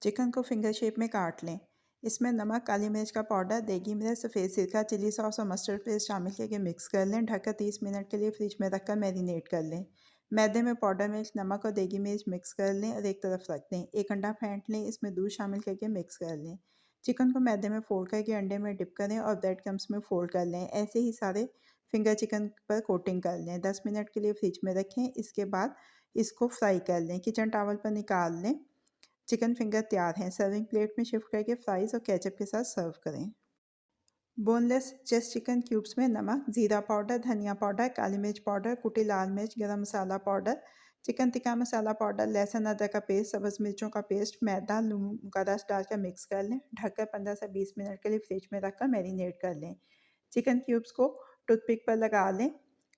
Chicken को finger shape में काट लें। इसमें नमक, काली मिर्च का पाउडर, देगी मिर्च, सफ़ेद सिरका, चिली सॉस और मस्टर्ड पेस्ट शामिल करके मिक्स कर लें। ढककर 30 मिनट के लिए फ्रिज में रखकर मैरिनेट कर लें। मैदे में पाउडर मिर्च, नमक और देगी मिर्च मिक्स कर लें और एक तरफ रख दें। एक अंडा फेंट लें, इसमें दूध शामिल करके मिक्स कर लें। चिकन को मैदे में फोल्ड करके अंडे में डिप करें और ब्रेड क्रम्स में फोल्ड कर लें। ऐसे ही सारे फिंगर चिकन पर कोटिंग कर लें। 10 मिनट के लिए फ्रिज में रखें। इसके बाद इसको फ्राई कर लें। किचन टॉवल पर निकाल लें। चिकन फिंगर तैयार हैं। सर्विंग प्लेट में शिफ्ट करके फ्राइज़ और केचप के साथ सर्व करें। बोनलेस चेस्ट चिकन क्यूब्स में नमक, ज़ीरा पाउडर, धनिया पाउडर, काली मिर्च पाउडर, कुटी लाल मिर्च, गरम मसाला powder, chicken tikka masala powder, लहसुन अदरक का पेस्ट, सब्ज़ मिर्चों का पेस्ट, मैदा, नींबू का रस डालकर मिक्स कर लें। ढककर 15 से 20 मिनट के लिए फ्रिज में रखकर मैरिनेट कर लें। चिकन क्यूब्स को टूथपिक पर लगा लें।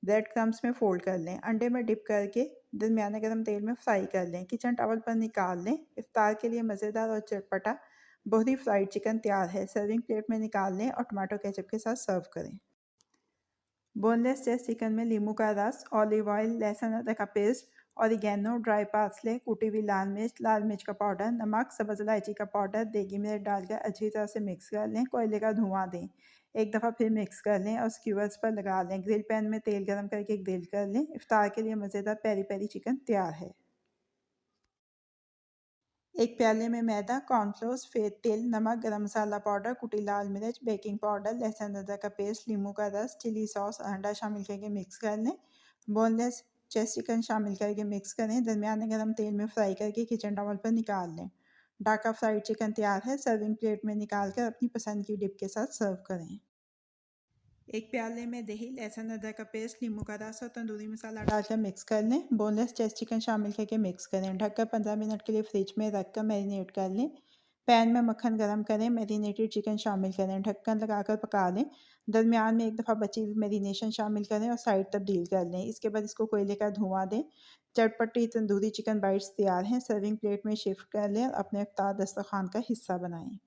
ब्रेड क्रम्स में फोल्ड कर लें। अंडे में डिप करके दरमियाने गरम तेल में फ्राई कर लें। किचन टॉवल पर निकाल लें। इफ्तार के लिए मज़ेदार और चटपटा बोहरी फ्राइड चिकन तैयार है। सर्विंग प्लेट में निकाल लें और टमाटो केचप के साथ सर्व करें। बोनलेस चेस्ट चिकन में नींबू का रस, ऑलिव ऑयल, लहसुन अदरक का पेस्ट, ऑरिगेनो, ड्राई पार्सले, कुटी हुई लाल मिर्च का पाउडर, नमक, सब्ज़ इलायची का पाउडर, देगी मिर्च डालकर अच्छी तरह से मिक्स कर लें। कोयले का धुआं दें। एक दफ़ा फिर मिक्स कर लें और स्क्यूअर्स पर लगा लें। ग्रिल पैन में तेल गरम करके ग्रिल कर लें। इफ्तार के लिए मज़ेदार पेरी पेरी चिकन तैयार है। एक प्याले में मैदा, कॉर्नफ्लोर, सफ़ेद तिल, नमक, गरम मसाला पाउडर, कुटी लाल मिर्च, बेकिंग पाउडर, लहसुन अदरक का पेस्ट, नींबू का रस, चिली सॉस और अंडा शामिल करके मिक्स कर लें। बोनलेस चेस्ट चिकन शामिल करके मिक्स करें। दरमियाने गरम तेल में फ्राई करके किचन टॉवल पर निकाल लें। ढाका फ्राइड चिकन तैयार है। सर्विंग प्लेट में निकाल कर अपनी पसंद की डिप के साथ सर्व करें। एक प्याले में दही, लहसुन अदरक का पेस्ट, नींबू का रस और तंदूरी मसाला डालकर मिक्स कर लें। बोनलेस चेस्ट चिकन शामिल करके मिक्स करें। ढककर 15 मिनट के लिए फ्रिज में रखकर मैरिनेट कर लें। पैन में मक्खन गरम करें। मैरिनेटेड चिकन शामिल करें। ढक्कन लगाकर पका लें। दरमियान में एक दफ़ा बची हुई मैरिनेशन शामिल करें और साइड तब्दील कर लें। इसके बाद इसको कोयले का धुआं दें। चटपटी तंदूरी चिकन बाइट्स तैयार हैं। सर्विंग प्लेट में शिफ्ट कर लें और अपने इफ्तार दस्तरखान का हिस्सा बनाएं।